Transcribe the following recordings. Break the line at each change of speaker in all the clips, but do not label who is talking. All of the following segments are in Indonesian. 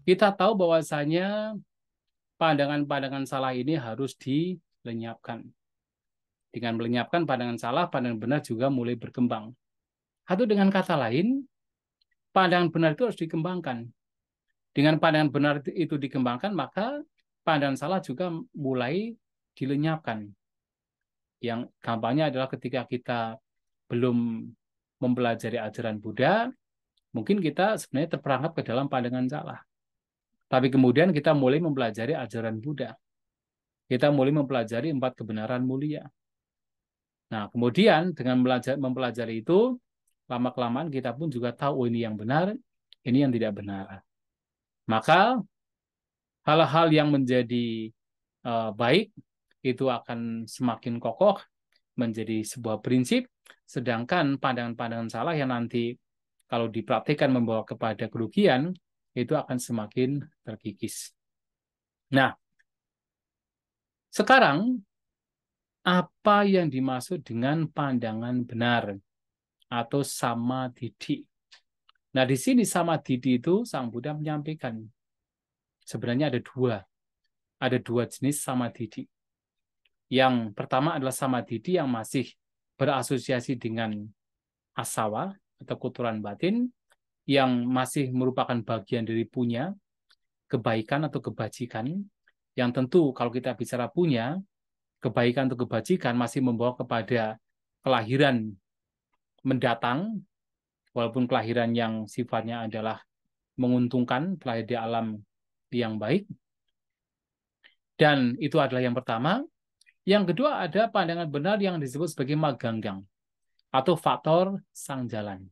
kita tahu bahwasanya pandangan-pandangan salah ini harus dilenyapkan. Dengan melenyapkan pandangan salah, pandangan benar juga mulai berkembang. Atau dengan kata lain, pandangan benar itu harus dikembangkan. Dengan pandangan benar itu dikembangkan, maka pandangan salah juga mulai dilenyapkan. Yang gampangnya adalah ketika kita belum mempelajari ajaran Buddha, mungkin kita sebenarnya terperangkap ke dalam pandangan salah. Tapi kemudian kita mulai mempelajari ajaran Buddha. Kita mulai mempelajari 4 kebenaran mulia. Nah, kemudian dengan mempelajari itu, lama-kelamaan kita pun juga tahu, oh, ini yang benar, ini yang tidak benar. Maka hal-hal yang menjadi baik itu akan semakin kokoh menjadi sebuah prinsip, sedangkan pandangan-pandangan salah yang nanti kalau dipraktikkan membawa kepada kerugian, itu akan semakin terkikis. Nah, sekarang apa yang dimaksud dengan pandangan benar atau samadhi? Nah, di sini samadhi itu Sang Buddha menyampaikan sebenarnya ada dua jenis samadhi. Yang pertama adalah samadhi yang masih berasosiasi dengan asawa atau kotoran batin, yang masih merupakan bagian dari punya, kebaikan atau kebajikan, yang tentu kalau kita bicara punya, kebaikan atau kebajikan masih membawa kepada kelahiran mendatang, walaupun kelahiran yang sifatnya adalah menguntungkan, lahir di alam yang baik. Dan itu adalah yang pertama. Yang kedua ada pandangan benar yang disebut sebagai maganggang atau faktor sang jalan.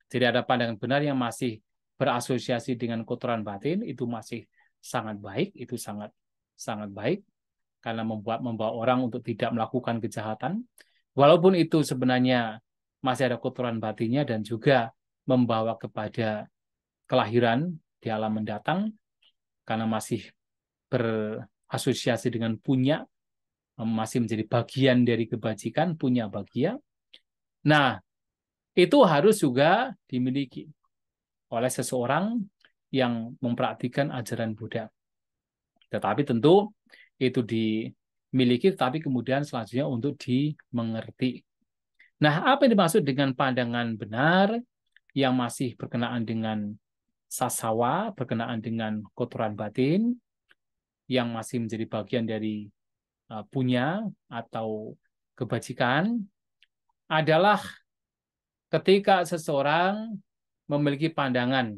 Jadi ada pandangan benar yang masih berasosiasi dengan kotoran batin, itu masih sangat baik, itu sangat sangat baik karena membawa orang untuk tidak melakukan kejahatan. Walaupun itu sebenarnya masih ada kotoran batinnya dan juga membawa kepada kelahiran di alam mendatang karena masih berasosiasi dengan punya, masih menjadi bagian dari kebajikan, punya bagia. Nah, itu harus juga dimiliki oleh seseorang yang mempraktikkan ajaran Buddha. Tetapi tentu itu dimiliki, tapi kemudian selanjutnya untuk dimengerti. Nah, apa yang dimaksud dengan pandangan benar yang masih berkenaan dengan sasawa, berkenaan dengan kotoran batin, yang masih menjadi bagian dari punya atau kebajikan, adalah ketika seseorang memiliki pandangan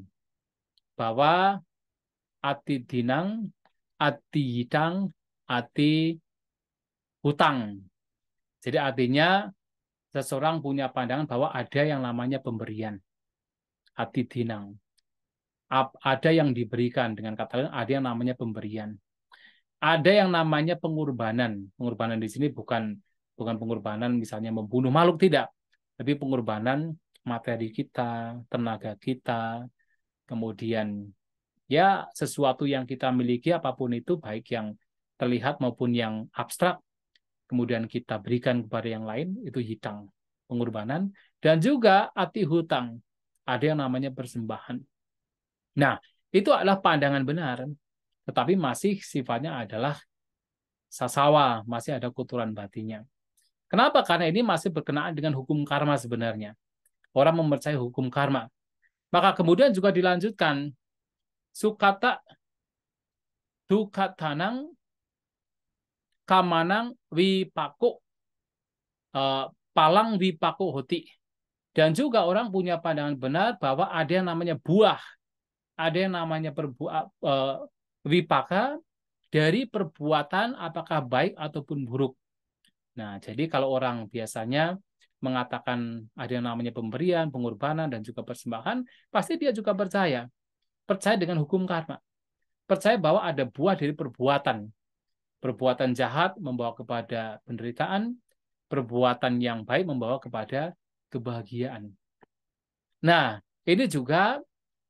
bahwa ati dinang, ati hidang, ati hutang. Jadi artinya seseorang punya pandangan bahwa ada yang namanya pemberian, ati dinang. Ada yang diberikan, dengan kata lain ada yang namanya pemberian. Ada yang namanya pengorbanan. Pengorbanan di sini bukan pengorbanan misalnya membunuh makhluk, tidak. Tapi pengorbanan materi kita, tenaga kita, kemudian ya sesuatu yang kita miliki apapun itu, baik yang terlihat maupun yang abstrak, kemudian kita berikan kepada yang lain, itu hitang, pengorbanan. Dan juga ati hutang, ada yang namanya persembahan. Nah, itu adalah pandangan benar, tetapi masih sifatnya adalah sasawa, masih ada kotoran batinnya. Kenapa? Karena ini masih berkenaan dengan hukum karma sebenarnya. Orang mempercayai hukum karma. Maka kemudian juga dilanjutkan, sukata dukatanang kamanang wipako, palang wipako hoti. Dan juga orang punya pandangan benar bahwa ada yang namanya buah, ada yang namanya wipaka dari perbuatan apakah baik ataupun buruk. Nah, jadi kalau orang biasanya mengatakan ada yang namanya pemberian, pengorbanan, dan juga persembahan, pasti dia juga percaya. Percaya dengan hukum karma. Percaya bahwa ada buah dari perbuatan. Perbuatan jahat membawa kepada penderitaan, perbuatan yang baik membawa kepada kebahagiaan. Nah, ini juga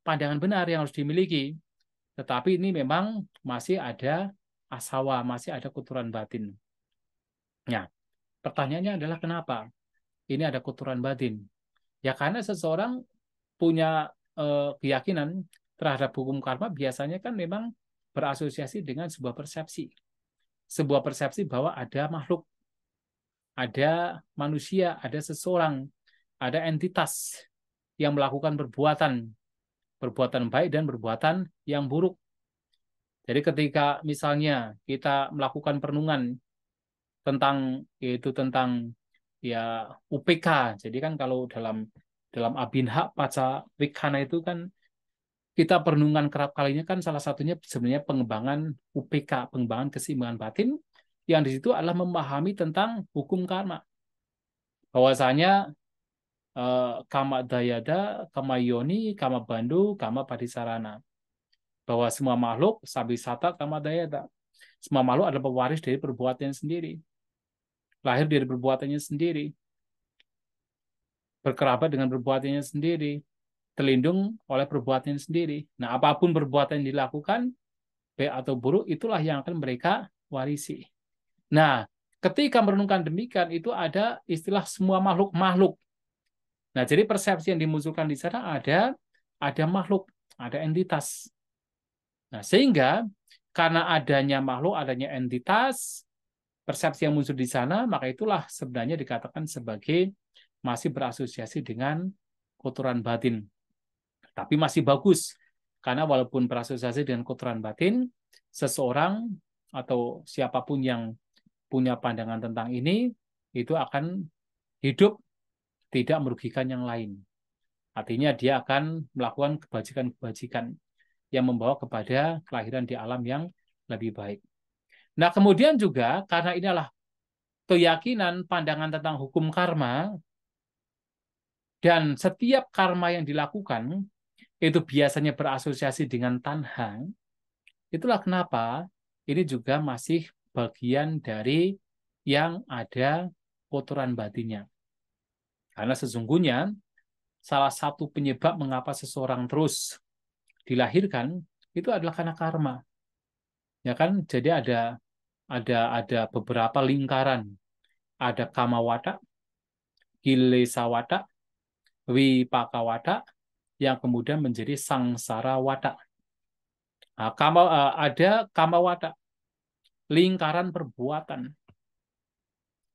pandangan benar yang harus dimiliki. Tetapi ini memang masih ada asawa, masih ada kotoran batin. Nah, pertanyaannya adalah kenapa ini ada kotoran batin? Ya karena seseorang punya keyakinan terhadap hukum karma biasanya kan memang berasosiasi dengan sebuah persepsi. Sebuah persepsi bahwa ada makhluk, ada manusia, ada seseorang, ada entitas yang melakukan perbuatan baik dan perbuatan yang buruk. Jadi ketika misalnya kita melakukan perenungan tentang ya UPK. Jadi kan kalau dalam Abhinha Pacavikhana itu kan kita perenungan kerap kalinya kan salah satunya sebenarnya pengembangan UPK, pengembangan keseimbangan batin, yang di situ adalah memahami tentang hukum karma. Bahwasanya kama dayada, kama yoni, kama bandu, kama padisarana. Bahwa semua makhluk sabisata kama dayada. Semua makhluk adalah pewaris dari perbuatannya sendiri. Lahir dari perbuatannya sendiri. Berkerabat dengan perbuatannya sendiri. Terlindung oleh perbuatannya sendiri. Nah, apapun perbuatan yang dilakukan, baik atau buruk, itulah yang akan mereka warisi. Nah, ketika merenungkan demikian, itu ada istilah semua makhluk-makhluk. Nah, jadi persepsi yang dimunculkan di sana ada makhluk, ada entitas. Nah, sehingga karena adanya makhluk, adanya entitas, persepsi yang muncul di sana, maka itulah sebenarnya dikatakan sebagai masih berasosiasi dengan kotoran batin. Tapi masih bagus, karena walaupun berasosiasi dengan kotoran batin, seseorang atau siapapun yang punya pandangan tentang ini, itu akan hidup tidak merugikan yang lain. Artinya dia akan melakukan kebajikan-kebajikan yang membawa kepada kelahiran di alam yang lebih baik. Nah, kemudian juga karena ini adalah keyakinan pandangan tentang hukum karma, dan setiap karma yang dilakukan itu biasanya berasosiasi dengan tanha, itulah kenapa ini juga masih bagian dari yang ada kotoran batinnya. Karena sesungguhnya salah satu penyebab mengapa seseorang terus dilahirkan itu adalah karena karma. Ya kan? Jadi ada beberapa lingkaran. Ada kamawata, kilesawata, wipakawata, yang kemudian menjadi sangsara wata. Nah, ada kamawata, lingkaran perbuatan.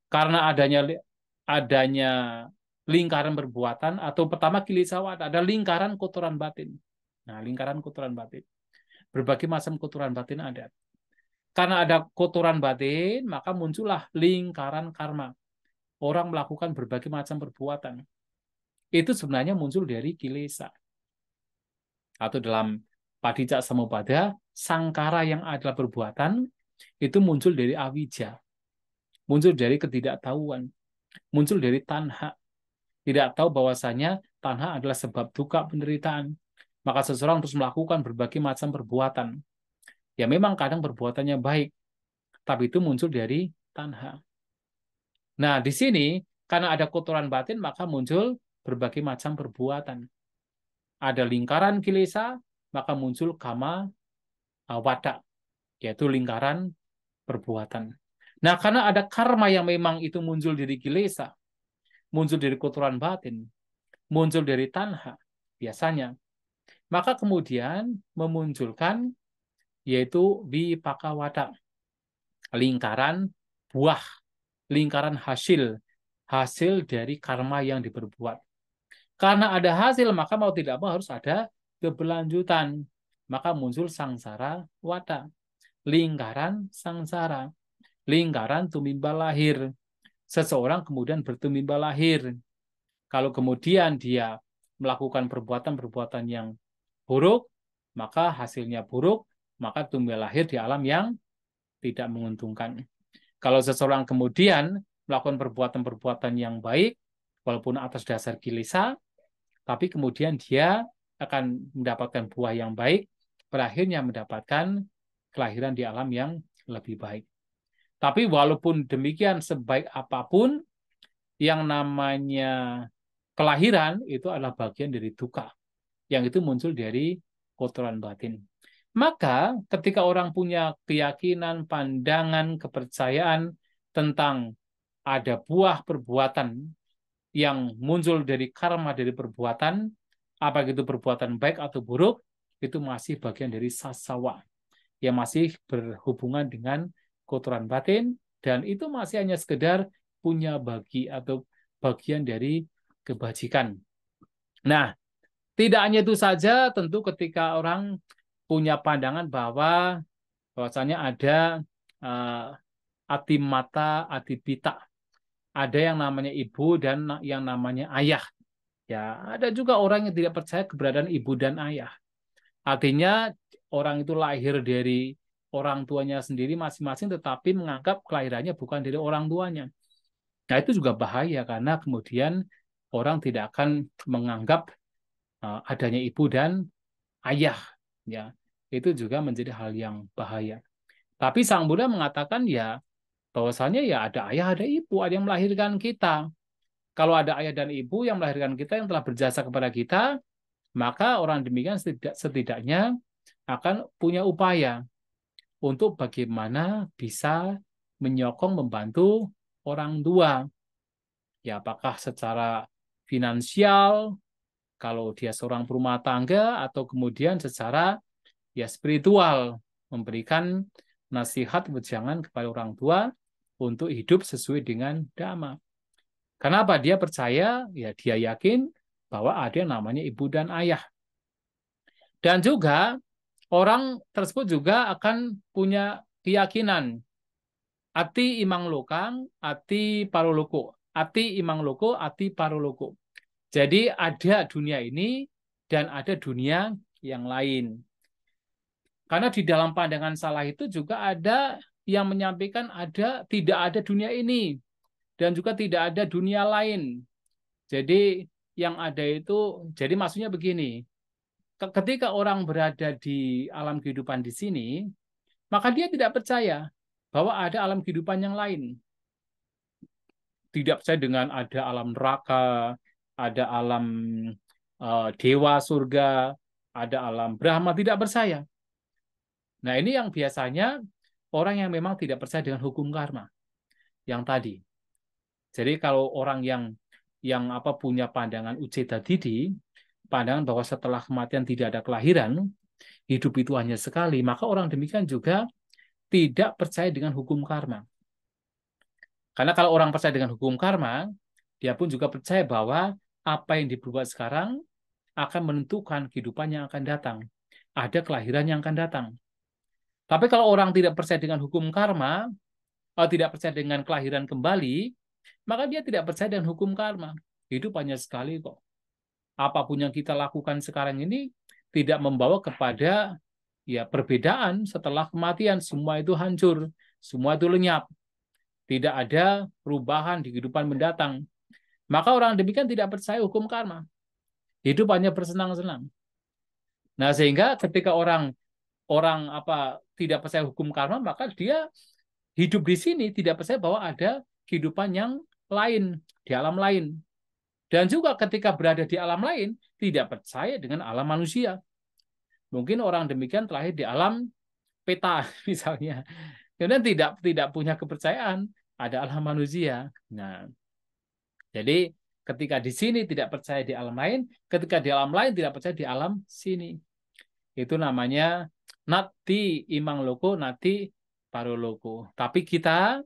Karena adanya lingkaran perbuatan, atau pertama kilisawata, ada lingkaran kotoran batin. Nah, lingkaran kotoran batin. Berbagai macam kotoran batin ada. Karena ada kotoran batin, maka muncullah lingkaran karma. Orang melakukan berbagai macam perbuatan. Itu sebenarnya muncul dari kilesa. Atau dalam Padicca Samuppada, sangkara yang adalah perbuatan, itu muncul dari awija. Muncul dari ketidaktahuan. Muncul dari tanha. Tidak tahu bahwasanya tanha adalah sebab duka penderitaan. Maka seseorang terus melakukan berbagai macam perbuatan. Ya memang kadang perbuatannya baik, tapi itu muncul dari tanha. Nah, di sini karena ada kotoran batin, maka muncul berbagai macam perbuatan. Ada lingkaran kilesa, maka muncul kama wada, yaitu lingkaran perbuatan. Nah, karena ada karma yang memang itu muncul dari kilesa, muncul dari kotoran batin, muncul dari tanha, biasanya, maka kemudian memunculkan yaitu vipakawata, lingkaran buah, lingkaran hasil dari karma yang diperbuat. Karena ada hasil, maka mau tidak mau harus ada keberlanjutan. Maka muncul sangsara wata, lingkaran sangsara, lingkaran tumimbal lahir. Seseorang kemudian bertumimbal lahir. Kalau kemudian dia melakukan perbuatan-perbuatan yang buruk, maka hasilnya buruk, maka tumimbal lahir di alam yang tidak menguntungkan. Kalau seseorang kemudian melakukan perbuatan-perbuatan yang baik, walaupun atas dasar kilesa, tapi kemudian dia akan mendapatkan buah yang baik, berakhirnya mendapatkan kelahiran di alam yang lebih baik. Tapi walaupun demikian, sebaik apapun, yang namanya kelahiran itu adalah bagian dari duka, yang itu muncul dari kotoran batin. Maka ketika orang punya keyakinan, pandangan, kepercayaan tentang ada buah perbuatan yang muncul dari karma dari perbuatan, apa itu perbuatan baik atau buruk, itu masih bagian dari sasawa, yang masih berhubungan dengan kotoran batin, dan itu masih hanya sekedar punya bagi atau bagian dari kebajikan. Nah, tidak hanya itu saja, tentu ketika orang punya pandangan bahwasanya ada atimata, atipita, ada yang namanya ibu dan yang namanya ayah. Ya, ada juga orang yang tidak percaya keberadaan ibu dan ayah. Artinya orang itu lahir dari orang tuanya sendiri masing-masing, tetapi menganggap kelahirannya bukan dari orang tuanya. Nah, itu juga bahaya karena kemudian orang tidak akan menganggap adanya ibu dan ayah. Ya, itu juga menjadi hal yang bahaya. Tapi Sang Buddha mengatakan ya bahwasanya ya ada ayah, ada ibu, ada yang melahirkan kita. Kalau ada ayah dan ibu yang melahirkan kita, yang telah berjasa kepada kita, maka orang demikian setidaknya akan punya upaya untuk bagaimana bisa menyokong, membantu orang tua. Ya, apakah secara finansial, kalau dia seorang perumah tangga, atau kemudian secara ya spiritual, memberikan nasihat wejangan kepada orang tua untuk hidup sesuai dengan dhamma. Kenapa? Dia percaya, ya dia yakin bahwa ada yang namanya ibu dan ayah. Dan juga orang tersebut juga akan punya keyakinan ati imang lokang, ati paruloko. Ati imang loko, ati paruloko. Jadi ada dunia ini dan ada dunia yang lain. Karena di dalam pandangan salah itu juga ada yang menyampaikan tidak ada dunia ini dan juga tidak ada dunia lain. Jadi yang ada itu, jadi maksudnya begini, ketika orang berada di alam kehidupan di sini, maka dia tidak percaya bahwa ada alam kehidupan yang lain. Tidak percaya dengan ada alam neraka, ada alam dewa surga, ada alam Brahma, tidak percaya. Nah, ini yang biasanya orang yang memang tidak percaya dengan hukum karma yang tadi. Jadi kalau orang yang punya pandangan uceta didi, pandangan bahwa setelah kematian tidak ada kelahiran, hidup itu hanya sekali, maka orang demikian juga tidak percaya dengan hukum karma. Karena kalau orang percaya dengan hukum karma, dia pun juga percaya bahwa apa yang diperbuat sekarang akan menentukan kehidupan yang akan datang. Ada kelahiran yang akan datang. Tapi kalau orang tidak percaya dengan hukum karma, atau tidak percaya dengan kelahiran kembali, maka dia tidak percaya dengan hukum karma. Hidup hanya sekali kok. Apapun yang kita lakukan sekarang ini tidak membawa kepada ya perbedaan setelah kematian. Semua itu hancur, semua itu lenyap. Tidak ada perubahan di kehidupan mendatang. Maka orang demikian tidak percaya hukum karma. Hidup hanya bersenang-senang. Nah, sehingga ketika orang tidak percaya hukum karma, maka dia hidup di sini tidak percaya bahwa ada kehidupan yang lain, di alam lain. Dan juga ketika berada di alam lain, tidak percaya dengan alam manusia. Mungkin orang demikian terlahir di alam peta, misalnya. Kemudian tidak punya kepercayaan ada alam manusia. Nah, jadi ketika di sini tidak percaya di alam lain, ketika di alam lain tidak percaya di alam sini. Itu namanya nati imang loko, nati paroloko. Tapi kita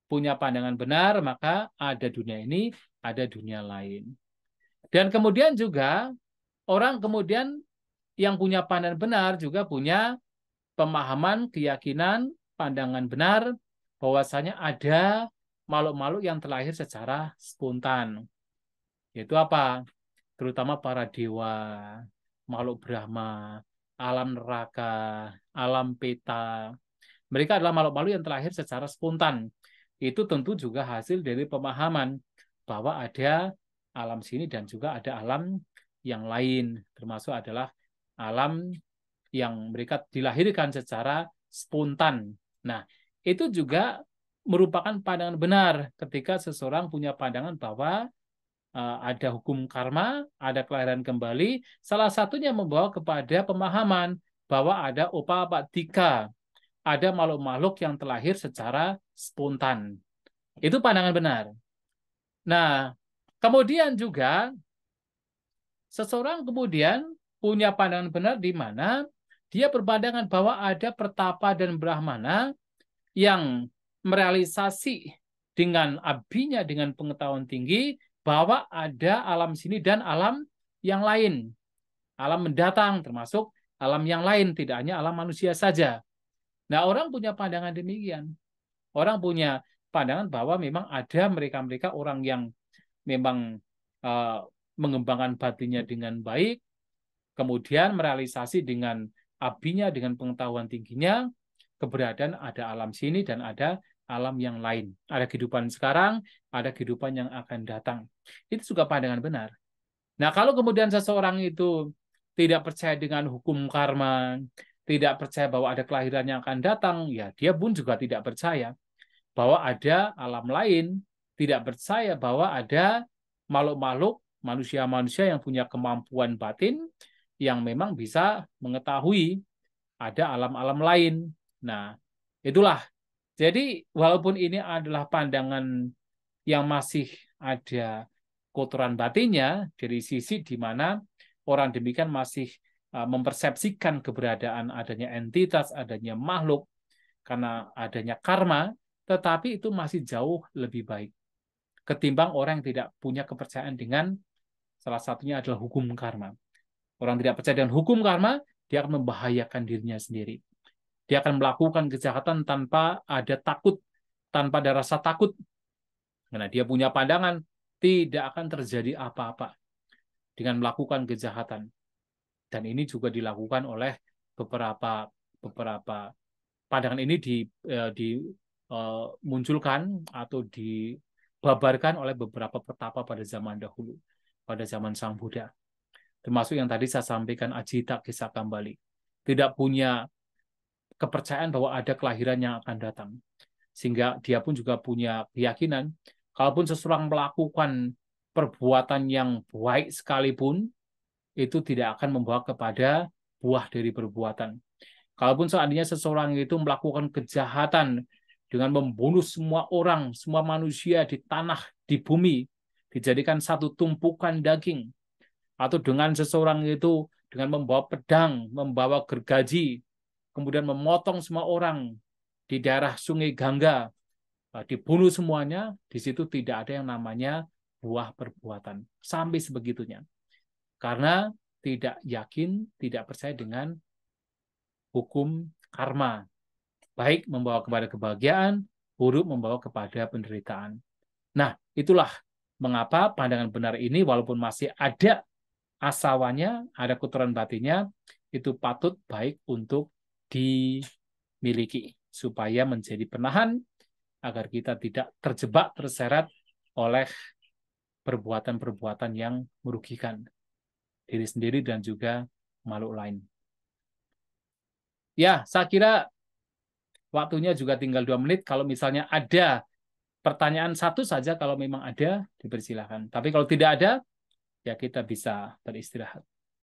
punya pandangan benar, maka ada dunia ini, ada dunia lain. Dan kemudian juga orang kemudian yang punya pandangan benar juga punya pemahaman, keyakinan, pandangan benar bahwasanya ada makhluk-makhluk yang terlahir secara spontan. Yaitu apa? Terutama para dewa, makhluk Brahma, alam neraka, alam peta. Mereka adalah makhluk-makhluk yang terlahir secara spontan. Itu tentu juga hasil dari pemahaman bahwa ada alam sini dan juga ada alam yang lain, termasuk adalah alam yang mereka dilahirkan secara spontan. Nah, itu juga merupakan pandangan benar ketika seseorang punya pandangan bahwa ada hukum karma, ada kelahiran kembali, salah satunya membawa kepada pemahaman bahwa ada upapatika, ada makhluk-makhluk yang terlahir secara spontan. Itu pandangan benar. Nah, kemudian juga seseorang kemudian punya pandangan benar di mana dia berpandangan bahwa ada pertapa dan brahmana yang merealisasi dengan abinya, dengan pengetahuan tinggi, bahwa ada alam sini dan alam yang lain. Alam mendatang, termasuk alam yang lain, tidak hanya alam manusia saja. Nah, orang punya pandangan demikian. Orang punya pandangan bahwa memang ada mereka-mereka orang yang memang mengembangkan batinnya dengan baik, kemudian merealisasi dengan abinya, dengan pengetahuan tingginya, keberadaan ada alam sini dan ada alam yang lain. Ada kehidupan sekarang, ada kehidupan yang akan datang. Itu juga pandangan benar. Nah, kalau kemudian seseorang itu tidak percaya dengan hukum karma, tidak percaya bahwa ada kelahiran yang akan datang, ya dia pun juga tidak percaya bahwa ada alam lain, tidak percaya bahwa ada makhluk-makhluk, manusia-manusia yang punya kemampuan batin, yang memang bisa mengetahui ada alam-alam lain. Nah, itulah. Jadi, walaupun ini adalah pandangan yang masih ada kotoran batinnya, dari sisi di mana orang demikian masih mempersepsikan keberadaan adanya entitas, adanya makhluk, karena adanya karma, tetapi itu masih jauh lebih baik ketimbang orang yang tidak punya kepercayaan dengan salah satunya adalah hukum karma. Orang tidak percaya dengan hukum karma, dia akan membahayakan dirinya sendiri. Dia akan melakukan kejahatan tanpa ada takut, tanpa ada rasa takut. Karena dia punya pandangan, tidak akan terjadi apa-apa dengan melakukan kejahatan. Dan ini juga dilakukan oleh beberapa pandangan ini dimunculkan atau dibabarkan oleh beberapa petapa pada zaman dahulu, pada zaman Sang Buddha. Termasuk yang tadi saya sampaikan Ajita Kisah Kambali. Tidak punya kepercayaan bahwa ada kelahiran yang akan datang. Sehingga dia pun juga punya keyakinan, kalaupun seseorang melakukan perbuatan yang baik sekalipun, itu tidak akan membawa kepada buah dari perbuatan. Kalaupun seandainya seseorang itu melakukan kejahatan dengan membunuh semua orang, semua manusia di tanah, di bumi, dijadikan satu tumpukan daging, atau dengan seseorang itu dengan membawa pedang, membawa gergaji, kemudian memotong semua orang di daerah Sungai Gangga, dibunuh semuanya, di situ tidak ada yang namanya buah perbuatan. Sampai sebegitunya. Karena tidak yakin, tidak percaya dengan hukum karma. Baik membawa kepada kebahagiaan, buruk membawa kepada penderitaan. Nah, itulah mengapa pandangan benar ini walaupun masih ada asawanya, ada kotoran batinnya, itu patut baik untuk dimiliki supaya menjadi penahan agar kita tidak terjebak, terseret oleh perbuatan-perbuatan yang merugikan diri sendiri dan juga makhluk lain. Ya, saya kira waktunya juga tinggal 2 menit. Kalau misalnya ada pertanyaan satu saja, kalau memang ada, dipersilahkan. Tapi kalau tidak ada, ya kita bisa beristirahat.